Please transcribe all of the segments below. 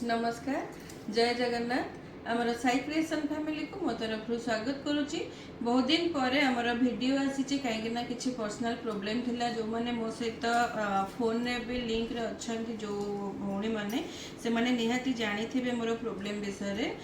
नमस्कार जय जगन्नाथ आमर साई क्रिएशन फैमिली को मो तरफ स्वागत करुच्ची। बहुत दिन पर आमर वीडियो आसी कहीं किसी पर्सनल प्रोब्लेम थिला जो माने मो सहित फोन ने भी लिंक रे अच्छी जो भौणी मैंने से माने निहाती जानी थे मोर प्रोब्लेम विषय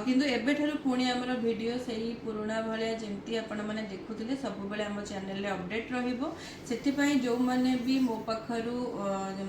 किंतु एबे ठारू पुणी आमर वीडियो सही पुराणा भाया जमती आपण मैंने देखुले सब बेले आम चैनल अपडेट रहिबो सेथिपई जो माने भी मो पाखरु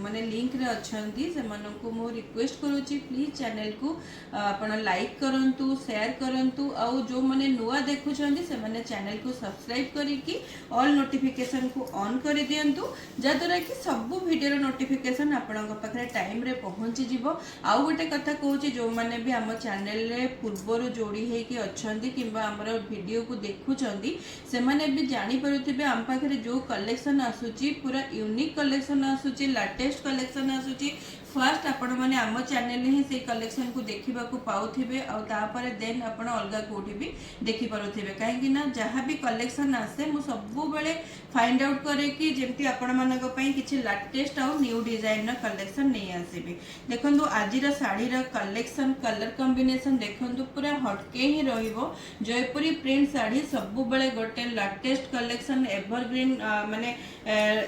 माने लिंक रे अच्छी से मो रिक्वेस्ट करुच्ची प्लीज चैनल को आपण लाइक करंतु शेयर करंतु आउ जो माने नुआ देखुछंदी से माने चैनल को सब्सक्राइब करिकी ऑल नोटिफिकेशन को ऑन कर दियंतु जद्वारा कि सब वीडियो नोटिफिकेशन आपन पाखे टाइम रे पहुंची जिवो। आउ गोटे कथा कहूची जो माने भी आम चैनल रे पूर्वर जोड़ी हेकी अच्छंदी किंबा हमर वीडियो को देखुछंदी से माने भी जानि परुथिबे आम पाखे जो कलेक्शन आसुची पूरा यूनिक कलेक्शन आसुची लेटेस्ट कलेक्शन आसुची फर्स्ट आपण मैंने आम चैनल ही से कलेक्शन को देखा पाउथिबे आउे देन आपण अलग कोठी भी देखि पारुथिबे कहीं ना जहाँ भी कलेक्शन आसे मु सब बेले फाइंड आउट करे कि जेमती आपण मानक पई किछि लेटेस्ट आउ न्यू डिजाइन रा कलेक्शन नहीं आसीबे। देखंतु आजिरा साड़ी रा कलेक्शन कलर कॉम्बिनेशन देखंतु पूरा हटके ही रहिबो। जयपुरी प्रिंट साड़ी सब बेले गोटे लेटेस्ट कलेक्शन एवरग्रीन माने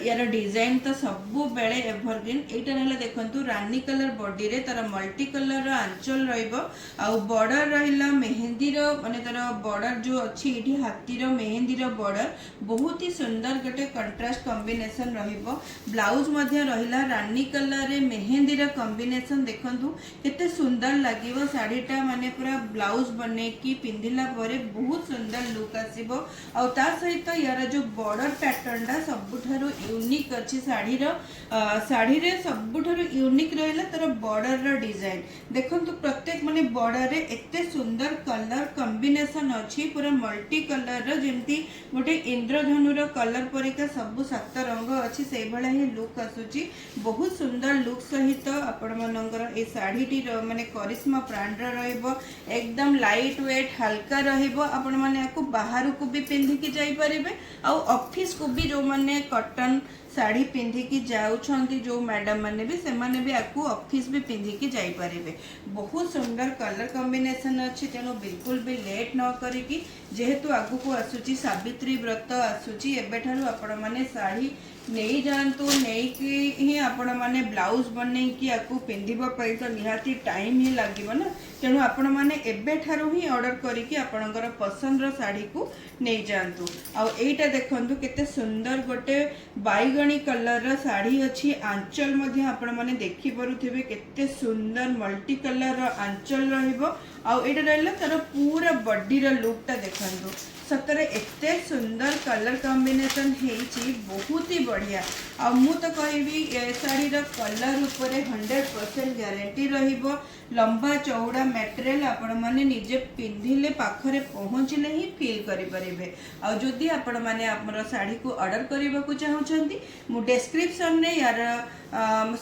यार डिजाइन तो सब बेले एवरग्रीन एटा रहला देखंतु रानी कलर बॉडी रे तार मल्टी कलर आंचल रहिबो आउ बॉर्डर रहिला मेहंदी रो माने तार बॉर्डर जो अछि इठी हाथी रो मेहंदी रो बॉर्डर बहुत ही सुंदर गटे कंट्रास्ट कॉम्बिनेशन रहिबो। ब्लाउज मध्ये रहिला रानी कलर रे मेहंदी रो कॉम्बिनेशन देखंतु केते सुंदर लागिवो साड़ीटा माने पूरा ब्लाउज बने की पिंधिला परे बहुत सुंदर लुक आसीबो आउ ता सहित यार जो बॉर्डर पैटर्न दा सबुठारो यूनिक अछि साड़ी रे सबुठारो यूनिक रहिला तार बॉर्डर रो डिजाइन देखंतु प्रत्येक माने बॉर्डर रे एते सुंदर कलर कॉम्बिनेशन अछि पूरा मल्टी कलर रो जेंती गोटे इंद्रधनु रो कलर परिका सब सात रंग अछि से भला ही लुक आसुची बहुत सुंदर लुक सहित आपण मनंगर ए साड़ी टी माने करिश्मा ब्रांड रो रहइबो एकदम लाइट वेट हल्का रहइबो आपण माने आको बाहर को भी पिंधि के जाई परिबे आ ऑफिस को भी जो माने कॉटन साड़ी पिंधिकी जाउछंती जो मैडम माने भी से माने भी आपको ऑफिस भी पिंधिकी जाई परिबे। बहुत सुंदर कलर कॉम्बिनेशन अछि तेनो बिल्कुल भी लेट न करिकी जेहेतु आगु को आसुची सावित्री व्रत आसुची एबे ठारू आपण माने साड़ी नहीं जानतु नहीं कि ही आपण माने ब्लाउज बने कि आपको पिंधिबा पई तो निहाती टाइम ही लागिबो ना तेणु आपण माने एबे ठारू ही ऑर्डर करिकी आपणकर पसंद रो साड़ी को नहीं जानतु। आ एटा देखंतु केते सुंदर गोटे बाईगणी कलर रो साड़ी अछि आंचल मध्ये आपण माने देखि परुथिबे केते सुंदर मल्टी कलर रो आंचल रहिबो आ एटा रहला तार पूरा बॉडी रो लुकटा देखंतु सतरे एते सुंदर कलर कॉम्बिनेशन हेची बहुत ही बढ़िया आ मु तो कहबी ए साड़ी रो कलर ऊपर 100% गारंटी रहिबो। लंबा चौड़ा मटेरियल आपण माने निजे पिंधिले पाखरे पहुंचले ही फील करि परिबे। आ जदी आपण माने हमर साड़ी को ऑर्डर करबा को चाहउछंती मु डिस्क्रिप्शन रे यार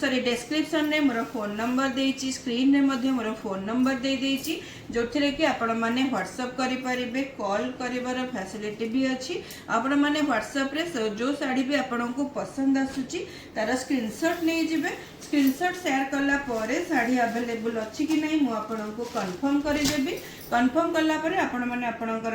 सॉरी डिस्क्रिप्शन रे मोर फोन नंबर देइची स्क्रीन रे मध्ये मोर फोन नंबर दे देइची जोथिरे कि आपण माने व्हाट्सएप करि परिबे कॉल करिवार फैसिलिटी भी अछि। आपण माने व्हाट्सएप रे जो साड़ी भी आपण को पसंद आसुची तार स्क्रीनशॉट नै जिवे स्क्रीनशॉट शेयर करला परे साड़ी अवेलेबल अछि कि नै मु आपण को कंफर्म करि देबी। कंफर्म करला परे आपण माने आपणकर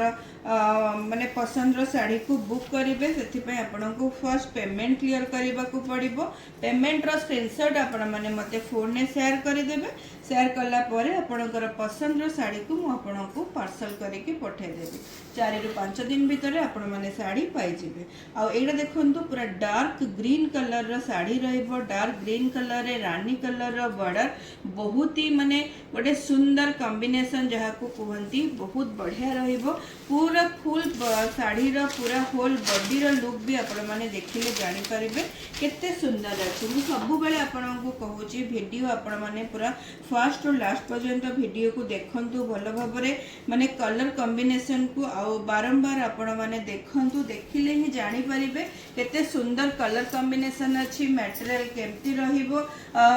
माने पसंद रो साड़ी को बुक करिवे सेति पय आपण को फर्स्ट पेमेंट क्लियर करबा को पड़िबो। पेमेंट रो स्क्रीनशॉट आपण माने मते फोन ने शेयर करि देबे शेयर करला परे आपणकर पसंद रो साड़ी को मु आपण को पार्सल करिके पठे देबी 4 रु 5 दिन भीतर आपण माने साड़ी पाई जिवे। आ एडा देखंतु पूरा डार्क ग्रीन कलर रो साड़ी रहइबो डार्क ग्रीन कलर रे रानी कलर रो बॉर्डर बहुत ही माने गोटे सुंदर कॉम्बिनेशन जहा को कहंती बहुत बढ़िया रहइबो। पूरा फुल साड़ी रो पूरा होल बॉडी रो लुक भी आपण माने देखिले जानि परिबे केते सुंदर अछि। मु सब बेले आपण को कहूची वीडियो आपण माने पूरा फर्स्ट और लास्ट पर्यंत वीडियो को देखंतु भलो भाबरे माने कलर कॉम्बिनेशन को आ बारंबार आपण माने देखंतु देखिले ही जानि परिबे केते सुंदर कलर कॉम्बिनेशन अछि। मटेरियल केमती रहिबो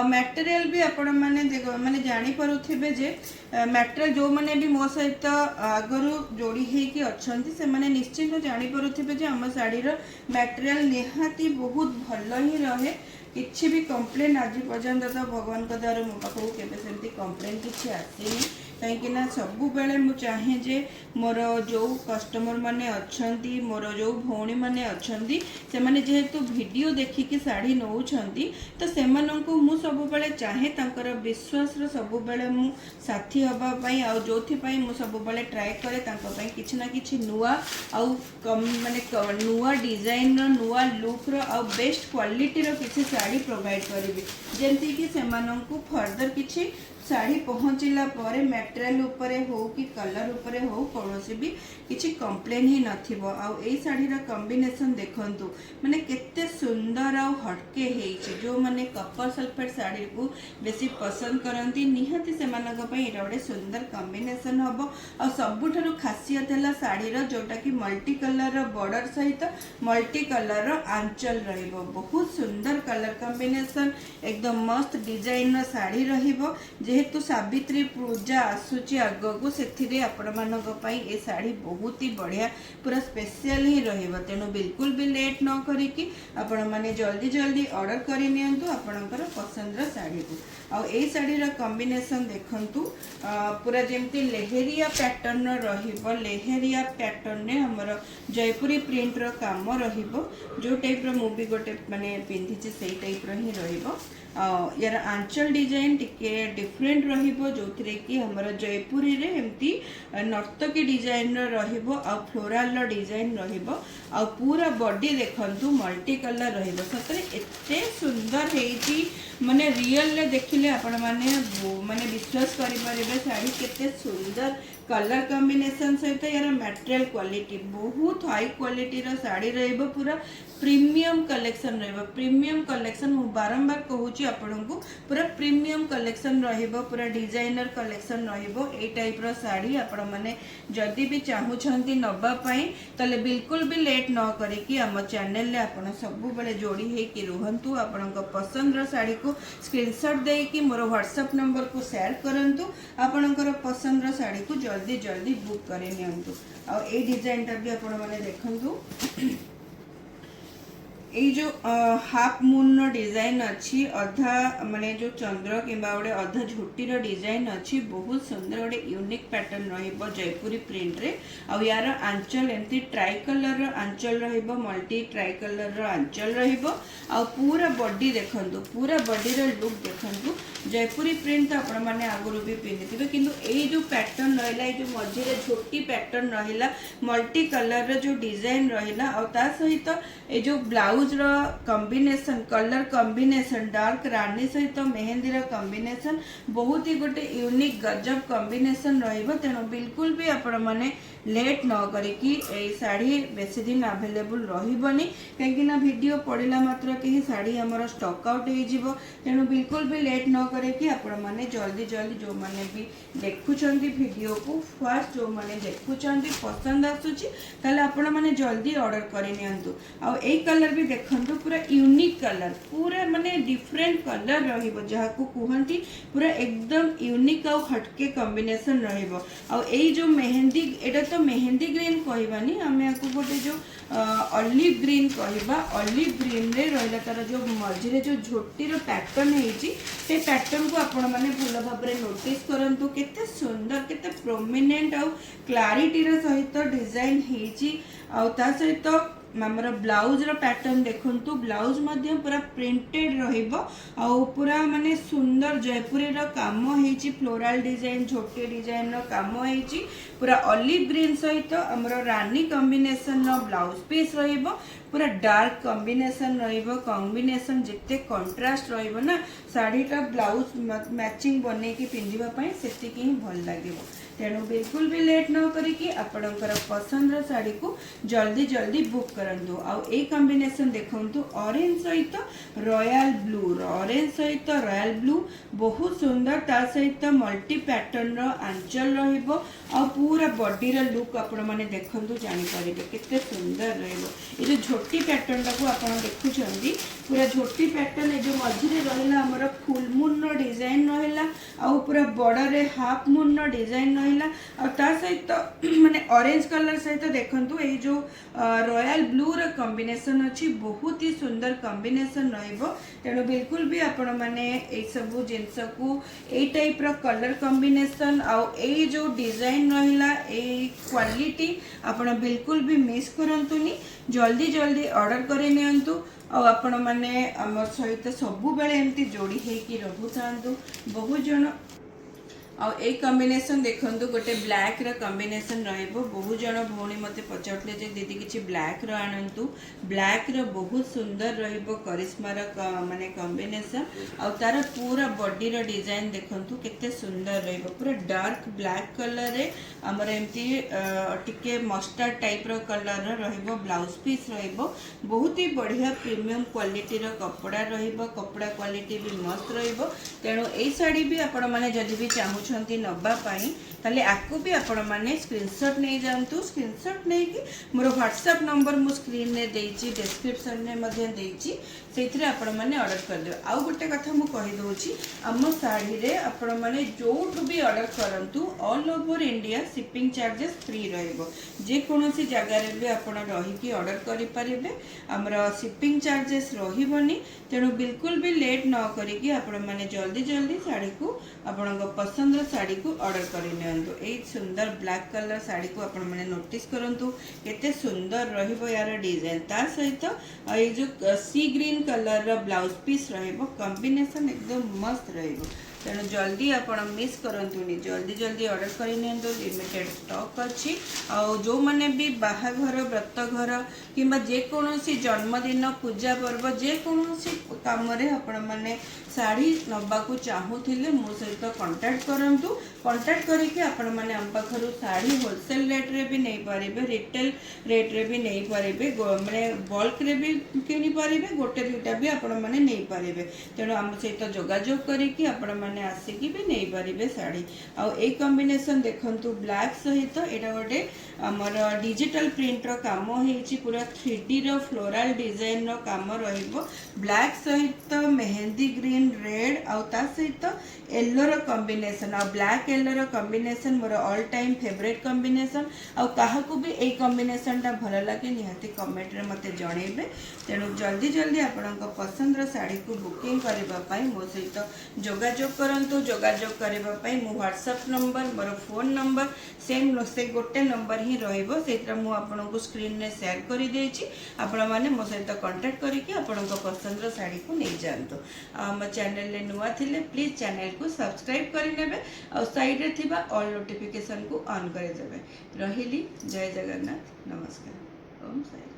मटेरियल भी आपण माने जानि परुथिबे जे मटेरियल जो माने भी मो सहित आगरु जोड़ी हे कि अच्छंती से माने निश्चित जानि परुथिबे जे हम साड़ी रो मटेरियल निहाती बहुत भलो ही रहे किसी भी कंप्लेन आज पर्यंत तो भगवान का द्वारा मो पाखु केबे सेमती कंप्लेन किसी आसीनी कहीं सबु बेले मु चाहे जे मोर जो कस्टमर माने अच्छंती मोर जो भौणी माने अच्छंती से माने जेहेतु वीडियो देखिकी साड़ी नौछंती तो सेमानंकु मु सबु बेले चाहे तांकर विश्वास रो सबु बेले मु साथी हबा पई आ जोथि पई मु सबु बेले ट्राई करे तांको पई किछि ना किछि नुवा आ माने नुवा डिजाइन रो नुवा लुक रो आ बेस्ट क्वालिटी रो किछि साड़ी प्रोवाइड करबी जेंति कि सेमानंकु फर्दर किछि साड़ी पहुँचला पर मटेरियल उपरे हो कि कलर उपरे हो कौन भी किसी कंप्लेन ही नथिबो आउ ए साड़ी रा कॉम्बिनेशन देखंतु माने केते सुंदर आ हटके हेछि जो माने कपर सल्फेट साड़ी को बेसी पसंद करंती निहाती से मानक पई एटा बडे सुंदर कॉम्बिनेशन हबो आ सबुठारु खासियत हैला साड़ी रा जोटा कि मल्टी कलर रा बॉर्डर सहित मल्टी कलर रा आंचल रहिबो बहुत सुंदर कलर कॉम्बिनेशन एकदम मस्त डिजाइन रा साड़ी रहिबो जेहेतु सावित्री पूजा आसुची आगको से आपण मानक पई ए साड़ी बहुत ही बढ़िया पूरा स्पेशल ही रहिबो तेनु बिल्कुल भी लेट न करिकी आपण माने जल्दी जल्दी ऑर्डर करि नियंतु आपणकर पसंद रा साड़ी को आ ए साड़ी रा कॉम्बिनेशन देखंतु पूरा जेमती लेहेरिया पैटर्न रहिबो लेहेरिया पैटर्न ने हमर जयपुरी प्रिंट रो काम रहिबो जो टाइप रो मूवी गोटे माने पिंधि छै सेही टाइप रो ही रहिबो यार आंचल डिजाइन टिके डिफरेंट रहिबो जोथरे कि हमर जयपुरी रे एमती नर्तकी डिजाइन रहिबो आ फ्लोरल रो डिजाइन रहिबो आ पूरा बॉडी देखंतु मल्टी कलर रहिबो सतरे एते सुंदर हेची माने रियल ले देखिले आपण माने विश्वास करि परिबे साड़ी केते सुंदर कलर कॉम्बिनेशन सहित यार मटेरियल क्वालिटी बहुत हाई क्वालिटी रो साड़ी रहिबो पूरा प्रीमियम कलेक्शन रहिबो प्रीमियम कलेक्शन मु बारंबार कहूची आपनकु पूरा प्रीमियम कलेक्शन रहिबो पूरा डिजाइनर कलेक्शन रहिबो ए टाइप रो साड़ी आपण माने जदी भी चाहू छंती नबा पई तले बिल्कुल भी लेट न करी कि हम चैनल ले आपण सब बेले जोड़ी हे कि रहंतु आपनक पसंद रो साड़ी को स्क्रीनशॉट दे कि मोर व्हाट्सएप नंबर को शेयर करंतु आपनकर पसंद रो साड़ी को जल्दी जल्दी बुक करे नियंतु आ ए डिजाइन टा भी आपण माने देखंतु ये जो हाफ मून रो डिजाइन अच्छी अधा माने जो चंद्र किंबा गोटे अधा झोटी रो डिजाइन अच्छी बहुत सुंदर गोटे यूनिक पैटर्न रहिबो जयपुरी प्रिंट रे आ यार आंचल एमती ट्राई कलर रो आंचल रहिबो मल्टी ट्राई कलर रो आंचल रहिबो आ पूरा बॉडी देखंतु पूरा बॉडी रो लुक देखंतु जयपुरी प्रिंट तो आपण माने आगुरु भी पिनिथिबे किंतु ए जो पैटर्न रहिला ए जो मझी रे छोटी पैटर्न रहिला मल्टी कलर रो जो डिजाइन रहिला आ ता सहित ए जो ब्लाउज रो कॉम्बिनेशन कलर कॉम्बिनेशन डार्क रानी सहित मेहंदी रो कॉम्बिनेशन बहुत ही गोटे यूनिक गजब कॉम्बिनेशन रहिबो तेनो बिल्कुल भी आपण माने लेट न करी कि ए साड़ी बेसी दिन अवेलेबल रहिबनी काहेकि ना वीडियो पड़िला मात्र के साड़ी हमर स्टॉक आउट हो जिवो तेनु बिल्कुल भी लेट न करे कि आपण माने जल्दी जल्दी जो माने भी देखुचंती वीडियो को फर्स्ट जो माने देखुचंती पसंद आसुची ताले आपण माने जल्दी ऑर्डर करि नियंतु आ ए कलर भी देखंतु पूरा यूनिक कलर पूरा माने डिफरेंट कलर रहिबो जहा को कुहंती पूरा एकदम यूनिक आ हटके कॉम्बिनेशन रहिबो आ ए जो मेहंदी एटा तो मेहंदी ग्रीन कहबानी आमे आकु गोटे जो ऑलिव ग्रीन कहबा ऑलिव ग्रीन रे रहला तार जो मझी रे जो झोटी रो पैटर्न हेची से पैटर्न को आपण माने भलो भाबरे नोटिस करंतु केते सुंदर केते प्रोमिनेंट आ क्लैरिटी रो सहित डिजाइन हेची आ ता सहित हमर ब्लाउज रो पैटर्न देखंतु ब्लाउज मध्य पूरा प्रिंटेड रहिबो आ पूरा माने सुंदर जयपुरी रो काम हेची फ्लोरल डिजाइन झोटी डिजाइन रो काम हेची पूरा ऑलिव ग्रीन सहित हमर रानी कॉम्बिनेशन रो ब्लाउज पीस रहिबो पूरा डार्क कॉम्बिनेशन रहिबो कॉम्बिनेशन जिते कंट्रास्ट रहिबो ना साड़ीटा ब्लाउज मैचिंग बने की पिंधिबा पई सेति की भल लागिबो तेणु बिल्कुल भी लेट न करिकी आपणकर पसंद साड़ी को जल्दी जल्दी बुक करंतु आ ए कॉम्बिनेशन देखंतु ऑरेंज सहित रॉयल ब्लू ऑरेंज सहित रॉयल ब्लू बहुत सुंदर ता सहित मल्टी पैटर्न रो आंचल रहिबो आ पूरा बॉडी रो लुक आपण माने देखंतु जानि परिबे केते सुंदर रहइबो ए जो झोटी पैटर्न को आपण देखुछंदी पूरा झोटी पैटर्न ए जो मझी रे रहला हमर फुल मून रो डिजाइन रहला आ पूरा बॉर्डर रे हाफ मून रो डिजाइन रहिला आ ता सहित माने ऑरेंज कलर सहित देखंतु ए जो रॉयल ब्लू रो कॉम्बिनेशन अछि बहुत ही सुंदर कॉम्बिनेशन रहइबो तेणु बिल्कुल भी आपण माने ए सब जिंस को ए टाइप रो कलर कॉम्बिनेशन आ ए जो डिजाइन रहिला ए क्वालिटी आपण बिल्कुल भी मिस करंतुनी जल्दी जल्दी ऑर्डर करि नियंतु आपण माने हमर सहित सबु बेले एमती जोड़ी हेकी रहु थांतु बहुत जण ए कॉम्बिनेशन देखंतु गोटे ब्लैक रो कॉम्बिनेशन रहइबो बहुत जण भौणी मते पचारले जे दीदी किछि ब्लैक रो आनंतु ब्लैक रो बहुत सुंदर रहइबो करिश्मा रो माने कॉम्बिनेशन आ तार पूरा बॉडी रो डिजाइन देखंतु केते सुंदर रहइबो पूरा डार्क ब्लैक कलर रे हमर एमती टिके मस्टर्ड टाइप रो कलर रो रहइबो ब्लाउज पीस रहइबो बहुत ही बढ़िया प्रीमियम क्वालिटी रो कपड़ा रहइबो कपड़ा क्वालिटी भी मस्त रहइबो तेणु ए साड़ी भी आपण माने जदि भी चाहू नबा ताले आपको भी आपण माने स्क्रीनशॉट नहीं जानतु स्क्रीनशॉट नहीं कि मोर व्हाट्सएप नंबर मु स्क्रीन ने देछि डिस्क्रिप्शन ने मध्य देछि सेथिरे आपण माने ऑर्डर कर दे आ गोटे कथा मु कहि दोछि हम साड़ी रे आपण माने जोठु भी ऑर्डर करंतु all over India shipping charges free रहइबो जे कोनोसी जगह रे भी आपण रही कि ऑर्डर करि परिबे हमरा शिपिंग चार्जेस रहिबोनी तेणु बिल्कुल भी लेट न करी कि आपण माने जल्दी जल्दी साड़ी को आपण पसंद साड़ी को ऑर्डर करि नियंतु ए सुंदर ब्लैक कलर साड़ी को आपण माने नोटिस करंतु केते सुंदर रहिबो यार डिजाइन ता सहित ए जो सी ग्रीन कलर रो ब्लाउज पीस रहिबो कॉम्बिनेशन एकदम मस्त रहिबो तेणु जल्दी आपण मिस करंतुनी जल्दी जल्दी ऑर्डर करि नियंतु लिमिटेड स्टॉक अछि आ जो माने भी बाहाघर व्रत घर किंबा जे कोनोसी जन्मदिन पूजा पर्व जे कोनोसी काम रे आपण माने साड़ी नबा को चाहूथिले मो सहित कांटेक्ट करंतु कांटेक्ट करिके आपण माने हम पाखरु साड़ी होलसेल रेट रे भी नहीं पारिबे रिटेल रेट रे भी नहीं पारिबे माने बल्क रे भी किनि पारिबे गोटे दुटा भी आपण माने नहीं पारिबे तेणु हम सहित जोगाजोग करिके आपण माने आसिकी भी नहीं पारिबे साड़ी आ ए कॉम्बिनेशन देखंतु ब्लैक सहित एटा गोटे हमर डिजिटल प्रिंट रो काम हेछि पूरा 3D रो फ्लोरल डिजाइन रो काम रहिबो ब्लैक सहित मेहंदी ग्रीन रेड आ ता सहित येलो रो कॉम्बिनेशन आ ब्लैक येलो रो combination more all time favourite combination आ काहाकू भी ए कॉम्बिनेशन टा भल लागे निहाती कमेंट रे मते जणेबे तेणु जल्दी जल्दी आपनक पसंद रो साड़ी को बुकिंग करबा पई मो सहित जोगाजोग करंतु जोगाजोग करबा पई मो व्हाट्सएप नंबर मोर फोन नंबर सेम से गोटे नंबर ही रहइबो सेत्रा मु आपनक स्क्रीन ने शेयर करि देछि आपण माने मो सहित कांटेक्ट करिके आपनक पसंद रो साड़ी को नै जानतो हम चैनल ले नुवा थिले प्लीज चैनल को सब्सक्राइब करि नेबे और साइड रे थिबा ऑल नोटिफिकेशन को ऑन करि देबे रहिली जय जगन्नाथ नमस्कार ओम साई।